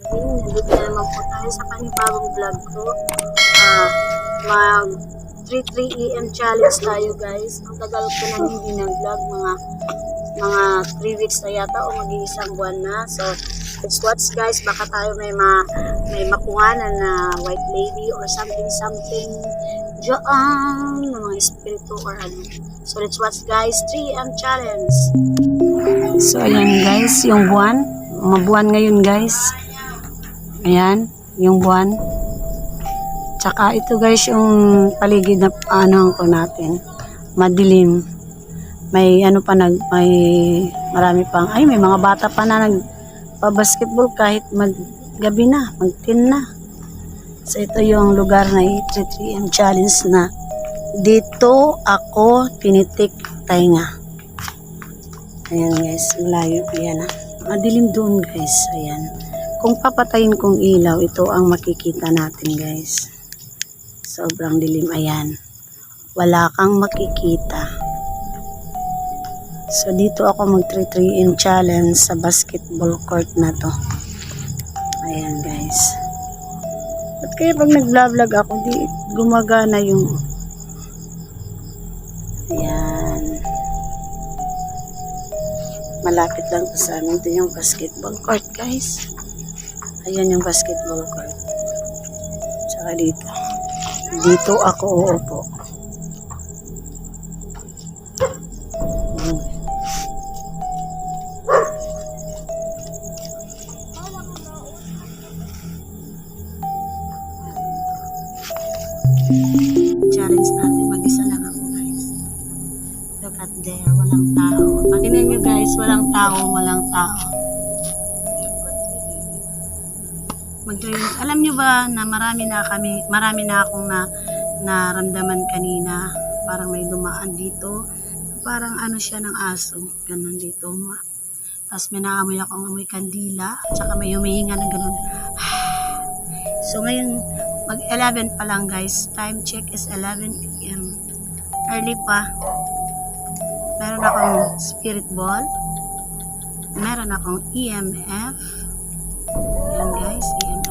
Nandito na naman po tayo sa panibagong vlog ko. Mag 3 AM challenge tayo guys. Ang tagal ko na hindi nag-vlog, mga 3 weeks na yata o mag-iisang buwan na. So let's watch guys, baka tayo may makuhanan na white lady or something diyan ng mga espiritu or ano. So let's watch guys, 3 AM challenge. So ayan guys, yung buwan, mabuwan ngayon guys. Ayan, yung buwan. Tsaka ito guys, yung paligid na ano ko natin. Madilim. May ano pa may marami pang, may mga bata pa na nagpa-basketball kahit gabi na, mag-10 na. So ito yung lugar na 3 AM challenge na dito ako tinitik tainga. Ayan guys, malayo yan. Madilim doon guys, ayan. Kung papatayin kong ilaw, ito ang makikita natin guys. Sobrang dilim, ayan. Wala kang makikita. So dito ako mag 3 AM challenge sa basketball court na to. Ayan guys. At kaya pag nag-vlog ako, di gumagana yung ayan. Malapit lang to sa amin. Ito yung basketball court guys. Ayan yung basketball court. Tsaka dito. Dito ako uupo. Challenge natin. Mag-isa lang ako guys. Look at there. Walang tao. Tingnan nyo guys. Walang tao. Alam nyo ba na marami na akong naramdaman kanina, parang may dumaan dito, parang ano siya ng aso, ganun dito, tapos may naamoy akong amoy kandila, at saka may humihinga ng ganun. So ngayon mag 11 pa lang guys, time check is 11 PM, early pa. Meron akong spirit ball, meron akong EMF, yan guys, EMF.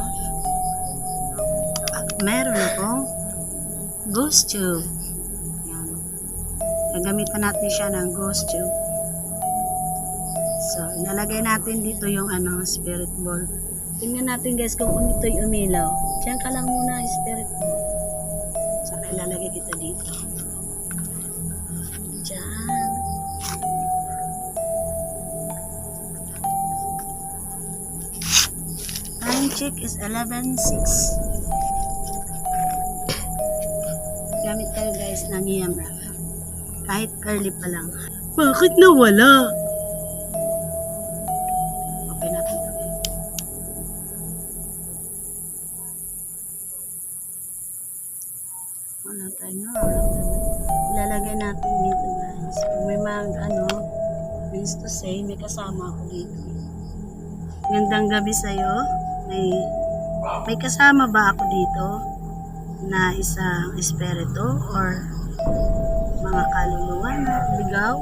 Meron akong ghost tube. Yan. Gagamitan natin siya ng ghost tube. So, nalagay natin dito yung spirit ball. Tingnan natin guys kung ito'y umilaw. Diyan ka lang muna spirit ball. Saka ilalagay kita dito. Diyan. Time check is 11:06. Gamit tayo guys ng EMF. Kahit early pa lang. Bakit nawala? Okay natin ito guys. Wala tayo. Ilalagay natin dito guys. Kung may means to say, may kasama ako dito. Gandang gabi sa'yo. May kasama ba ako dito? Na isang espiritu or mga kaluluwa na ligaw.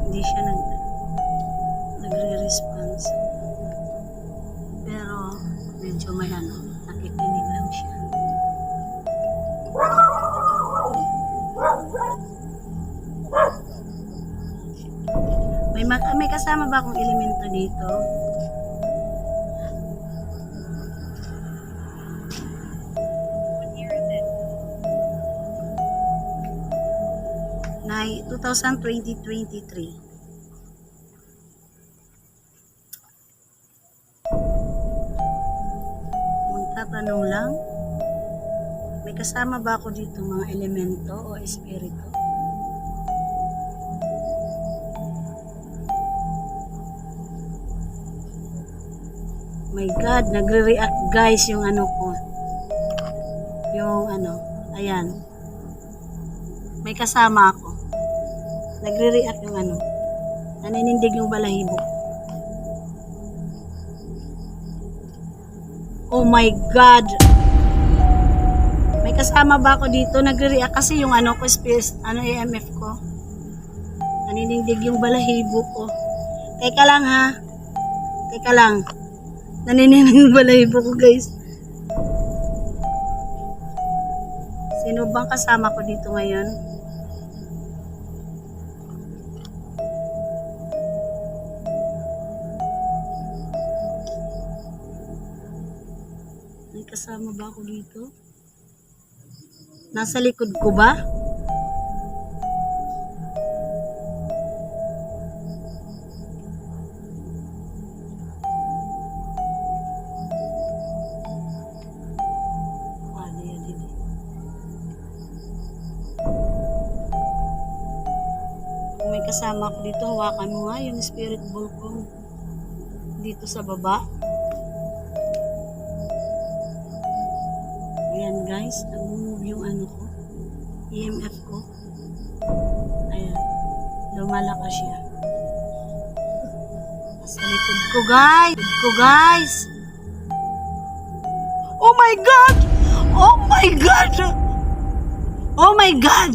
Hindi siya nagre-response, pero medyo may nakikinig lang siya. May kasama ba akong elemento dito? Na 2023. Magtatanong lang, may kasama ba ako dito mga elemento o espiritu? My God, nagre-react guys yung ko. Yung ayan. May kasama ako. Nagre-react yung naninindig yung balahibo. Oh my God. May kasama ba ako dito? Nagre-react kasi yung ano ko, space, EMF ko. Naninindig yung balahibo ko. Teka lang ha. Teka lang. Naninindig yung balahibo ko, guys. Sino bang kasama ko dito ngayon? May kasama ba ako dito? Nasa likod ko ba? Kung may kasama ako dito, hawakan mo nga yung spirit ball ko dito sa baba. Ayan guys, nag-move yung ano ko, EMF ko. Ayan, lumalakas siya. Sa likod ko guys. Oh my God! Oh my God! Oh my God!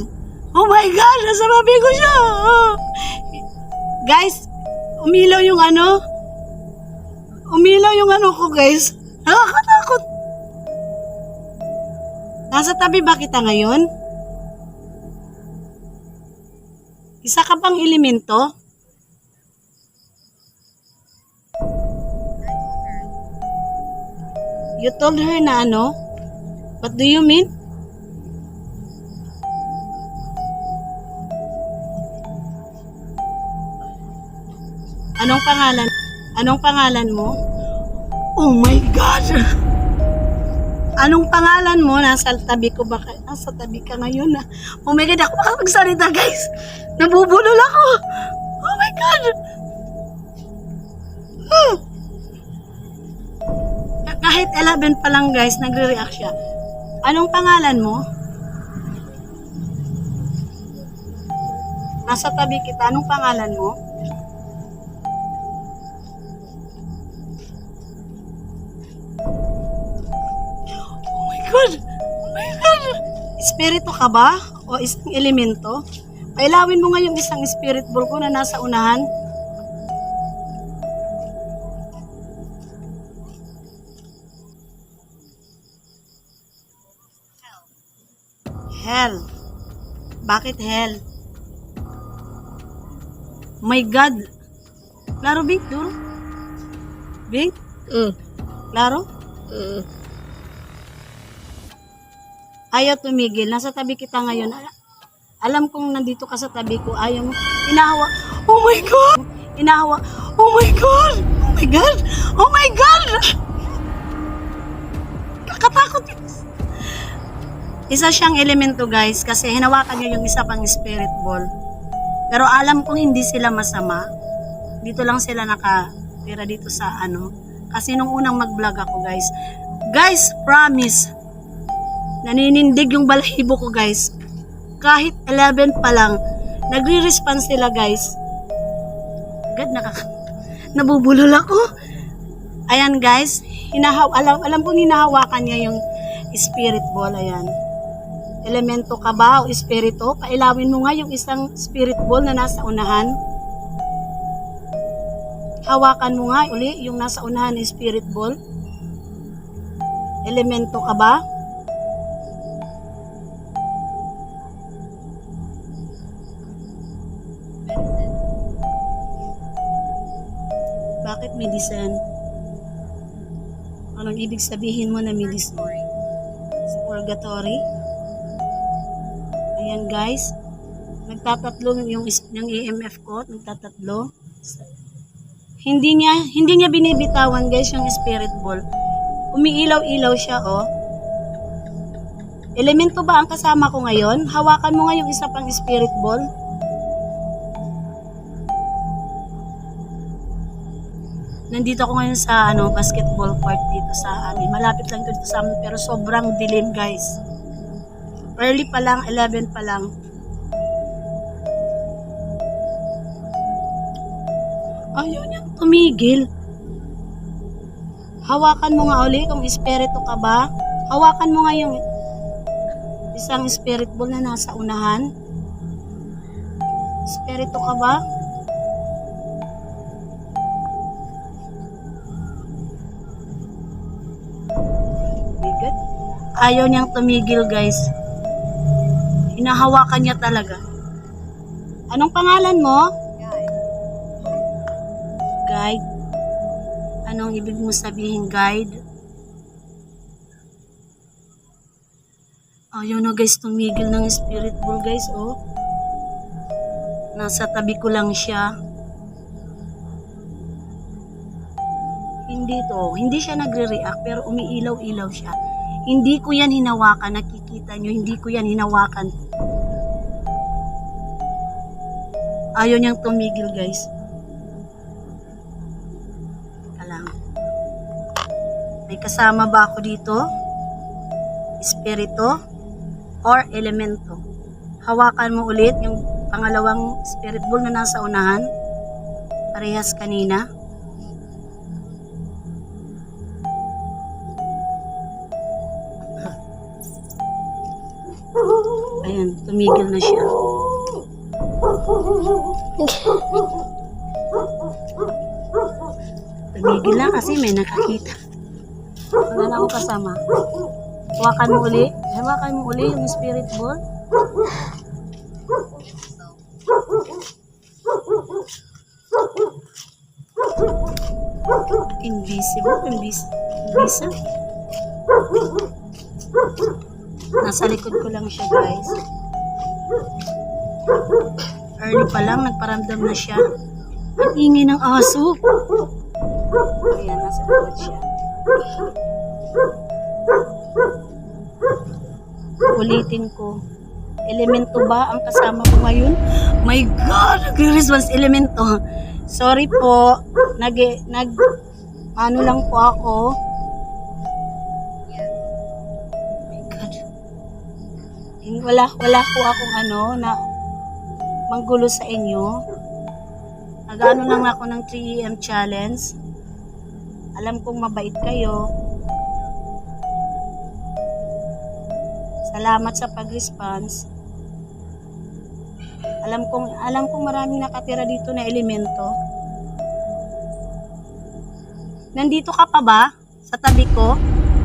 Oh my God! Nasa babi ko siya! Guys, umilaw yung ano. Umilaw yung ano ko guys. Nakakatakot. Nasa tabi ba kita ngayon? Isa ka bang elemento? You told her na ano? What do you mean? Anong pangalan? Anong pangalan mo? Oh my God! Anong pangalan mo? Nasa tabi ko ba? Nasa tabi ka ngayon na. Oh my God, ako makapagsalita guys. Nabubulol ako. Oh my God! Kahit 11 pa lang guys, nagre-react siya. Anong pangalan mo? Nasa tabi kita. Anong pangalan mo? God! Oh my God! Espiritu ka ba? O isang elemento? Pailawin mo nga yung isang spirit ball ko na nasa unahan. Hell. Bakit hell? My God. Klaro, Bing? Duro? Bing? Klaro? Ayaw tumigil. Nasa tabi kita ngayon. Alam kong nandito ka sa tabi ko. Ayaw mo. Inahawa. Oh my God! Inahawa. Oh my God! Oh my God! Oh my God! Kakatakot yun. Isa siyang elemento guys. Kasi hinawakan niya yung isa pang spirit ball. Pero alam kong hindi sila masama. Dito lang sila nakatira dito sa ano. Kasi nung unang mag-vlog ako guys. Guys, promise. Naninindig yung balahibo ko guys. Kahit 11 pa lang, nagre-response sila guys. God, nabubulol ako. Ayan guys, alam kong hinahawakan niya yung spirit ball. Ayan. Elemento ka ba o espiritu? Pailawin mo nga yung isang spirit ball na nasa unahan. Hawakan mo nga uli yung nasa unahan ng spirit ball. Elemento ka ba? Bakit medicine? Anong ibig sabihin mo na medicine? Purgatory? Ayan guys. Nagtatatlo yung EMF ko. Nagtatatlo. Hindi niya binibitawan guys yung spirit ball. Umiilaw-ilaw siya oh. Elemento ba ang kasama ko ngayon? Hawakan mo nga yung isa pang spirit ball. Nandito ako ngayon sa basketball court dito sa amin. Malapit lang dito sa amin pero sobrang dilim guys. Early pa lang, 11 pa lang. Ayaw niyang tumigil. Hawakan mo nga uli kung espiritu ka ba. Hawakan mo nga yung isang spirit ball na nasa unahan. Espiritu ka ba? Good. Ayaw niyang tumigil, guys. Hinahawakan niya talaga. Anong pangalan mo? Guide. Anong ibig mo sabihin, guide? Ayaw na, guys, tumigil ng spirit ball, guys, oh. Nasa tabi ko lang siya. Hindi siya nagre-react, pero umiilaw-ilaw siya. Hindi ko yan hinawakan, nakikita nyo, hindi ko yan hinawakan. Ayaw niyang tumigil, guys. May kasama ba ako dito? Espiritu or elemento? Hawakan mo ulit yung pangalawang spirit ball na nasa unahan. Parehas kanina. Ayan, tumigil na siya. Tumigil na kasi may nakakita. Wala na akong kasama. Hawakan mo uli. Hawakan mo uli yung spirit ball. Invisible. Nasa likod ko lang siya, guys. Early pa lang, nagparamdam na siya. Ang ingay ng aso. Ayan, nasa likod siya. Ulitin ko. Elemento ba ang kasama ko ngayon? My God! Nagre-response elemento. Sorry po. Ano lang po ako. My God. Wala po akong na manggulo sa inyo. Nag-ano lang ako ng 3 AM challenge. Alam kong mabait kayo. Salamat sa pag-response. Alam kong maraming nakatira dito na elemento. Nandito ka pa ba? Sa tabi ko?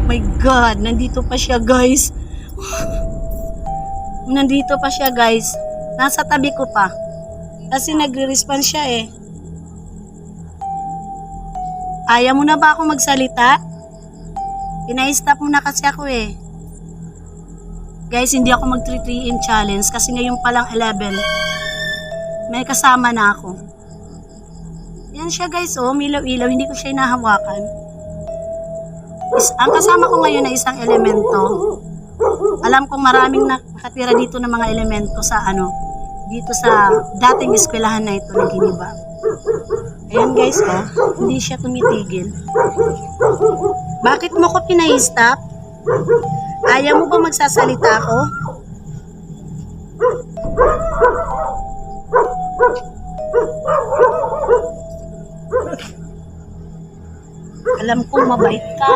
My God, nandito pa siya, guys. Nandito pa siya, guys. Nasa tabi ko pa. Kasi nagre-response siya eh. Ayaw mo na ba ako magsalita? Pina-stop mo na kasi ako eh. Guys, hindi ako mag 3 in challenge kasi ngayon pa lang 11. May kasama na ako. Yan siya, guys, oh, milaw-ilaw, hindi ko siya hinahawakan. Ang kasama ko ngayon na isang elemento. Alam kong maraming nakatira dito ng mga elemento sa dito sa dating eskwelahan na ito na Giniba. Ayan, guys, oh, hindi siya tumitigil. Bakit mo ko pinay-stop? Ayaw mo ba magsasalita ako? Alam kong mabait ka.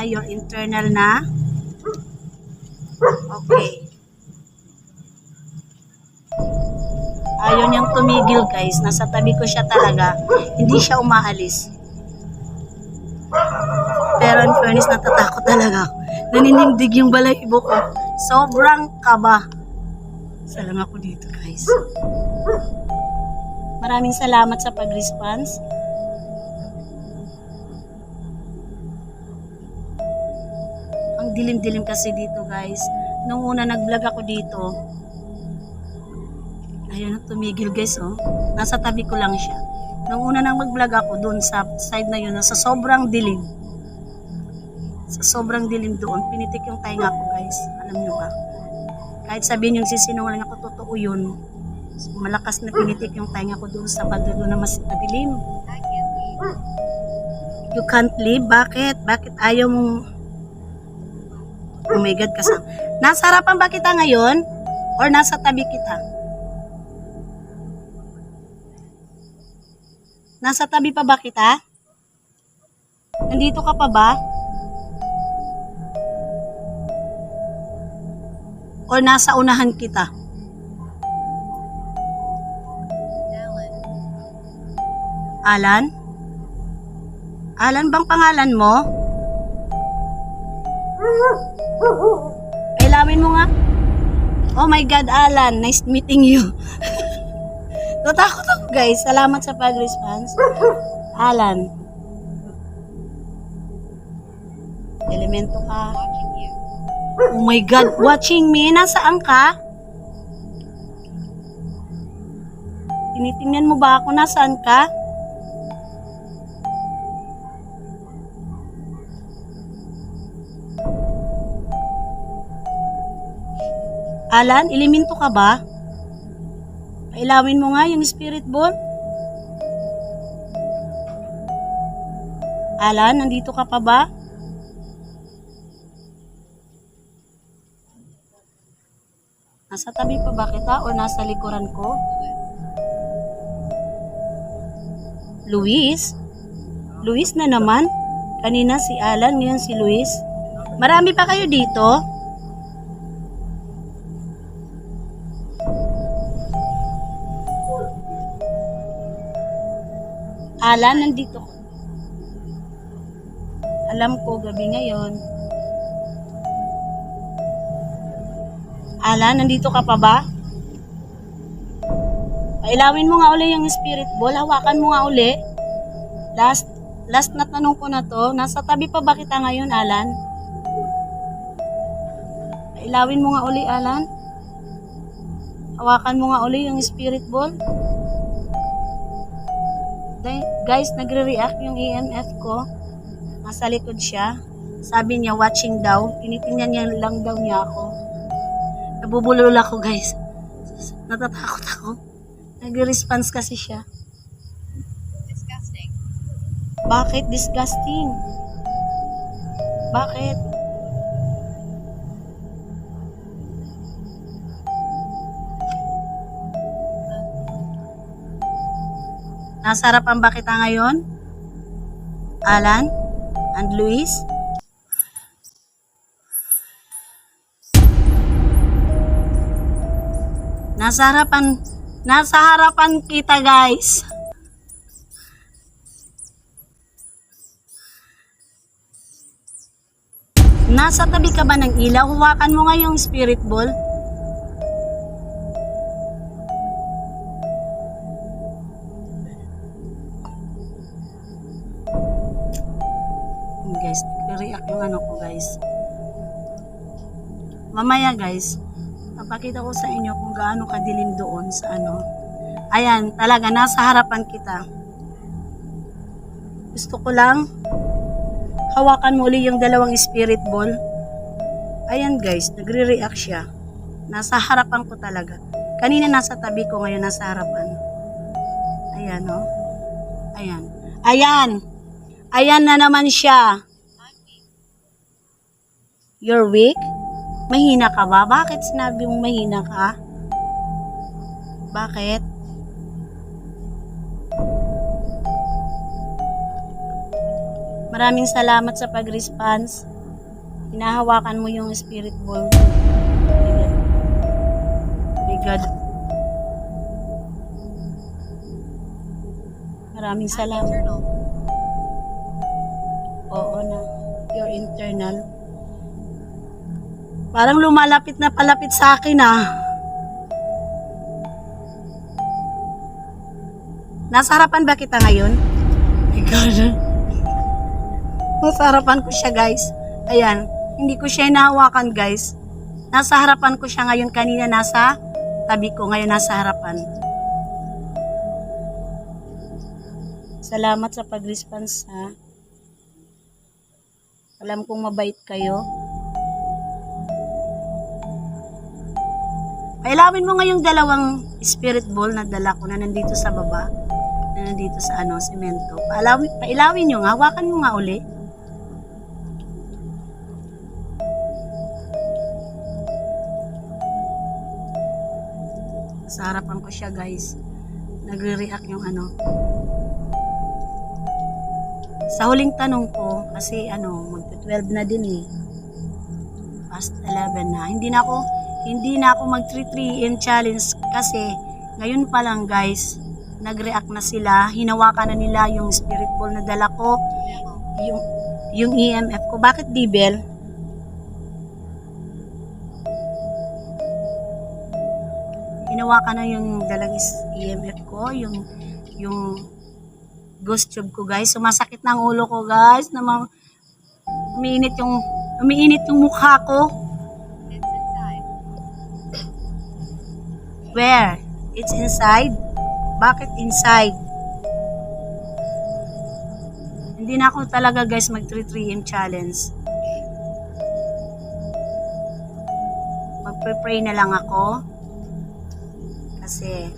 Your internal na. Okay. Ayaw niyang tumigil, guys. Nasa tabi ko siya talaga. Hindi siya umaalis. Pero in fairness, natatakot talaga ako. Naninindig yung balahibo ko. Sobrang kaba. Isa lang ako dito, guys. Maraming salamat sa pag-response. Ang dilim-dilim kasi dito, guys. Nung una nag-vlog ako dito, ayun, tumigil, guys, oh. Nasa tabi ko lang siya. Nung una nang mag-vlog ako doon sa side na yun, sa sobrang dilim. Sa sobrang dilim doon, pinitik yung tainga ko, guys. Alam nyo ba? Kahit sabihin yung sisinungaling ako, totoo yun. Malakas na pinitik yung tainga ko doon sa banda doon na mas madilim. You can't leave? Bakit? Bakit ayaw mong... Oh my God, kasama. Nasa harapan ba kita ngayon? Or nasa tabi kita? Nasa tabi pa ba kita? Nandito ka pa ba? O nasa unahan kita? Alan? Alan bang pangalan mo? Pailawin mo nga. Oh my God, Alan. Nice meeting you. Natakot ako, guys. Salamat sa pag-response. Alan. Elemento ka. Oh my God, watching me? Nasaan ka? Tinitingnan mo ba ako? Nasaan ka? Alan, elemento ka ba? Pailawin mo nga yung spirit ball. Alan, nandito ka pa ba? Nasa tabi pa ba kita o nasa likuran ko? Luis? Luis na naman? Kanina si Alan, ngayon si Luis. Marami pa kayo dito? Alan, nandito ko. Alam ko, gabi ngayon. Alan, nandito ka pa ba? Pailawin mo nga uli yung spirit ball. Hawakan mo nga uli. Last na tanong ko na to. Nasa tabi pa ba kita ngayon, Alan? Pailawin mo nga uli, Alan. Hawakan mo nga uli yung spirit ball. Guys, nagre-react yung EMF ko. Nasa likod siya. Sabi niya, watching daw. Tinitingnan niya lang daw niya ako. Nabubulol ako, guys. Natatakot ako. Nagre-response kasi siya. Disgusting. Bakit disgusting? Bakit? Nasa harapan ba kita ngayon? Alan? And Luis? Nasa harapan kita, guys. Nasa tabi ka ba ng ilaw? Huwakan mo nga yung spirit ball. Guys, nag-react yung ano ko, guys. Mamaya, guys, papakita ko sa inyo kung gaano kadilim doon sa ano. Ayan, talaga, nasa harapan kita. Gusto ko lang hawakan mo ulit yung dalawang spirit ball. Ayan, guys, nagre-react siya. Nasa harapan ko talaga. Kanina nasa tabi ko, ngayon nasa harapan. Ayan, oh. Ayan. Ayan. Ayan na naman siya. You're weak? Mahina ka ba? Bakit sinabi mong mahina ka? Bakit? Maraming salamat sa pag-response. Hinahawakan mo yung spirit ball. My God. Maraming salamat. Oo na. Your internal. Parang lumalapit na palapit sa akin, ah. Nasa harapan ba kita ngayon? My God. Nasa harapan ko siya, guys. Ayan. Hindi ko siya hinahawakan, guys. Nasa harapan ko siya ngayon. Kanina nasa tabi ko. Ngayon nasa harapan. Salamat sa pag-response, ha. Alam kong mabait kayo. Pailawin mo nga yung dalawang spirit ball na dala ko na nandito sa baba. Na nandito sa ano, semento. Pailawin nyo nga. Hawakan mo nga uli. Sa harapan ko siya, guys. Nagre-react yung ano. Sa huling tanong ko, kasi mag-12 na din eh. Past 11 na. Hindi na ako mag 3 AM challenge kasi ngayon pa lang guys, nag-react na sila. Hinawakan na nila yung spirit ball na dala ko. Yung EMF ko. Bakit di, Bel? Hinawakan na yung dalang EMF ko. Yung ghost tube ko guys. Sumasakit na ang ulo ko guys. Umiinit yung mukha ko. Where? It's inside? Bakit inside? Hindi na ako talaga guys mag 3 AM challenge. Magpe-pray na lang ako. Kasi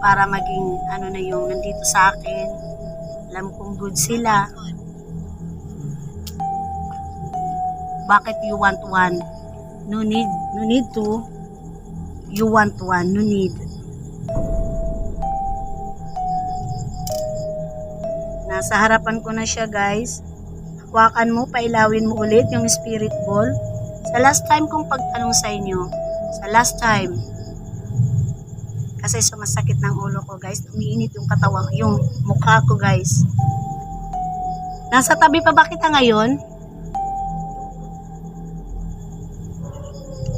para maging na yung nandito sa akin. Alam kong good sila. Bakit you want one? No need to. You want one. No need. Nasa harapan ko na siya guys. Hawakan mo, pailawin mo ulit yung spirit ball. Sa last time kong pagtanong sa inyo. Sa last time. Kasi sumasakit ng ulo ko guys. Umiinit yung katawan, yung mukha ko guys. Nasa tabi pa ba kita ngayon?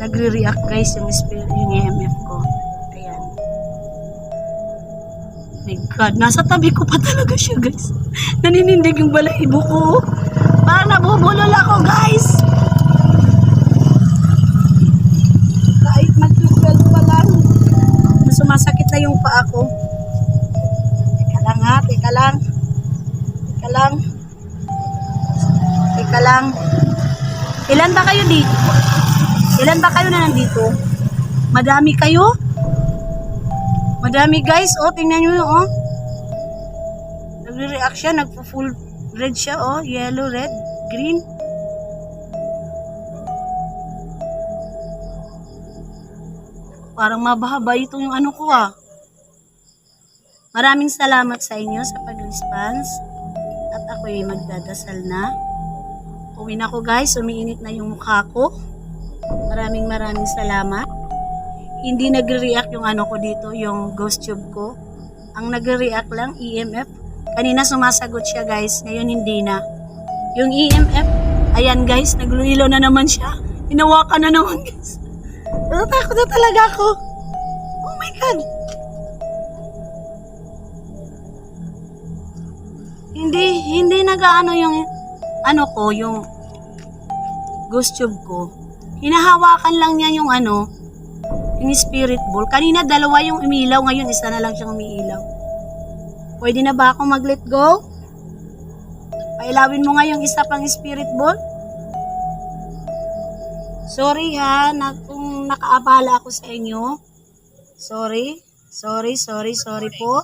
Nagre-react guys yung EMF ko. Ayan. My God, nasa tabi ko pa talaga siya guys. Naninindig yung balahibo ko. Parang nabubulol ako guys. Kahit mag-12 pa lang. Sumasakit na yung paa ko. Teka lang ha, teka lang. Ilan ba kayo dito? Ilan ba kayo na nandito? Madami kayo? Madami guys, oh, tingnan nyo oh. Nagre-react siya, nagpo-full red siya oh, yellow, red, green. Parang mabahaba ito yung ko ah. Maraming salamat sa inyo sa pag-response. At ako'y magdadasal na. Uwi na ko guys, umiinit na yung mukha ko. Maraming salamat. Hindi nagre-react yung ko dito, yung ghost tube ko. Ang nagre-react lang, EMF. Kanina sumasagot siya guys, ngayon hindi na. Yung EMF, ayan guys, naglulilo na naman siya. Hinawakan na naman guys. Natakot na talaga ako. Oh my God. Hindi nag-aano yung yung ghost tube ko. Hinahawakan lang niya yung yung spirit ball. Kanina dalawa yung umilaw, ngayon isa na lang siyang umiilaw. Pwede na ba ako mag-let go? Pailawin mo nga yung isa pang spirit ball. Sorry ha, kung nakaabala ako sa inyo. Sorry po.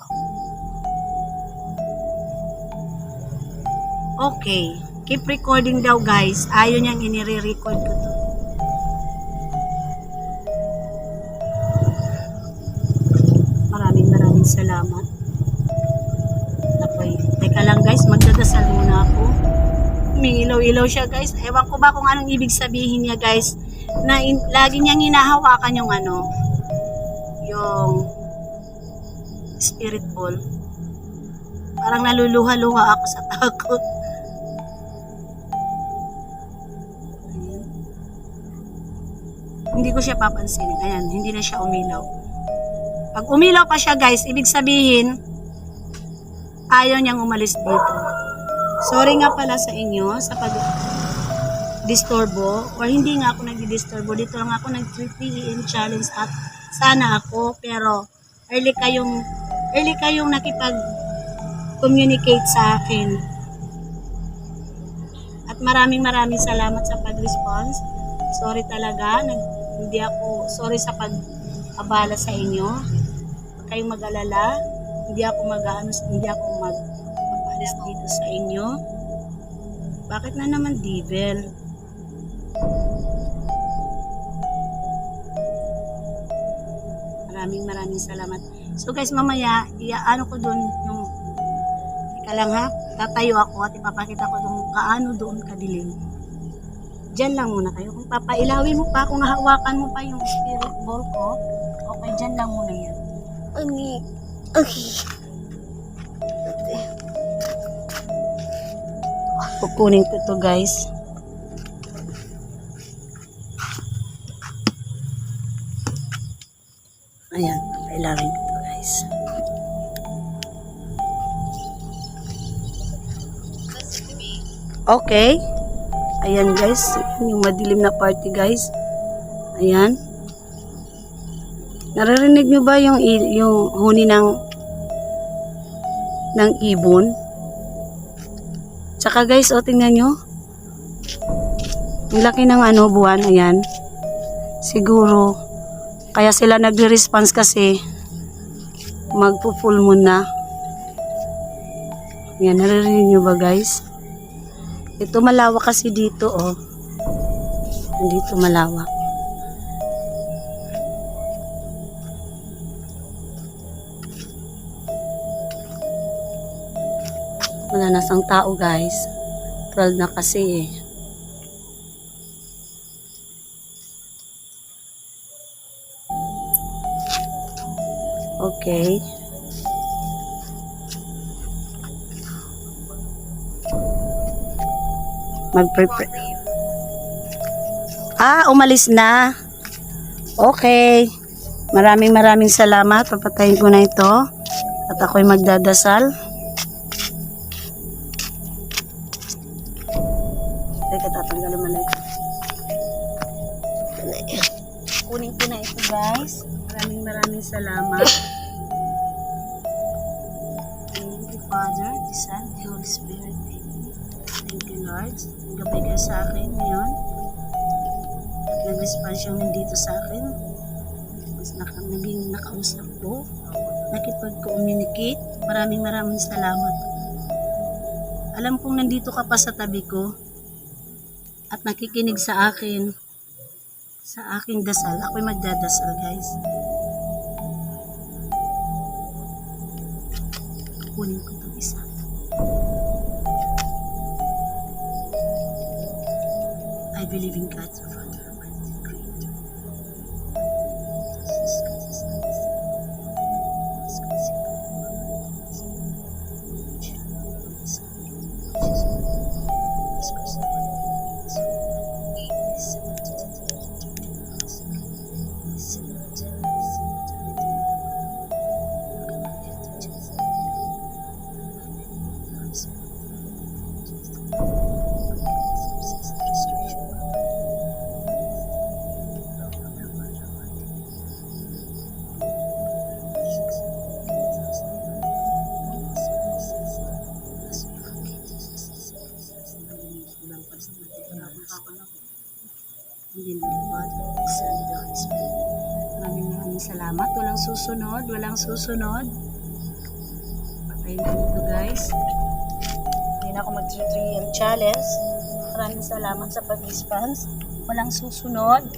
Okay, keep recording daw guys. Ayaw niyang inire-record ko to. Maraming salamat. Okay, teka lang guys, magdadasal muna ako. May ilaw-ilaw siya guys. Ewan ko ba kung anong ibig sabihin niya guys. Na lagi niyang hinahawakan yung yung spirit ball. Parang naluluha-luha ako sa takot. Ayan. Hindi ko siya papansinin. Ayan, hindi na siya umilaw. Pag umilaw pa siya guys, ibig sabihin ayaw niyang umalis dito. Sorry nga pala sa inyo sa pag-disturbo, or hindi nga ako nag-disturbo. Dito lang ako nag-3 AM challenge at sana ako, pero early kayong nakipag-communicate sa akin. At maraming salamat sa pag-response. Sorry talaga, sorry sa pag-abala sa inyo. Huwag kayong mag-alala. Hindi ako mag-alis dito sa inyo. Bakit na naman devil? Maraming salamat. So guys, mamaya iaano ko dun yung Teka lang ha, tatayo ako at ipapakita ko kung kaano doon kadilim. Diyan lang muna kayo. Kung papailawin mo pa, kung hahawakan mo pa yung spirit ball ko, okay, diyan lang muna yan. Okay. Kukunin ko to guys. Ayan, papailawin ko to guys. Okay. Ayan guys, yung madilim na party guys. Ayan. Naririnig nyo ba yung huni ng ibon? Tsaka guys, o tingnan nyo. Ang laki ng buwan, ayan. Siguro, kaya sila nagre-response kasi magpo-full moon na. Ayan, naririnig nyo ba guys? Ito malawak kasi dito, oh. Dito malawak. Wala na sang tao, guys. 12 na kasi, eh. Okay. Mag-prepare. Umalis na. Okay. Maraming salamat. Papatayin ko na ito. At ako'y magdadasal. Teka, tatanggalin mo na ito. Kunin ko na ito, guys. Maraming salamat. Thank you, Father, the Son, the Holy Spirit. Thank you, Lord. Gabay ka sa akin ngayon. At nag-response yung nandito sa akin. Mas naging nakausap ko. Nakipag-communicate. Maraming salamat. Alam kong nandito ka pa sa tabi ko. At nakikinig sa akin. Sa aking dasal. Ako'y magdadasal, guys. Kunin ko itong isa. I believe in God, the Father, Almighty, Creator. Jesus Christ is not the Son. Jesus Christ is Maraming salamat. Walang susunod. Patayin ko nito, guys. Hindi na ako mag-3M challenge. Maraming salamat sa pag-response. Walang susunod.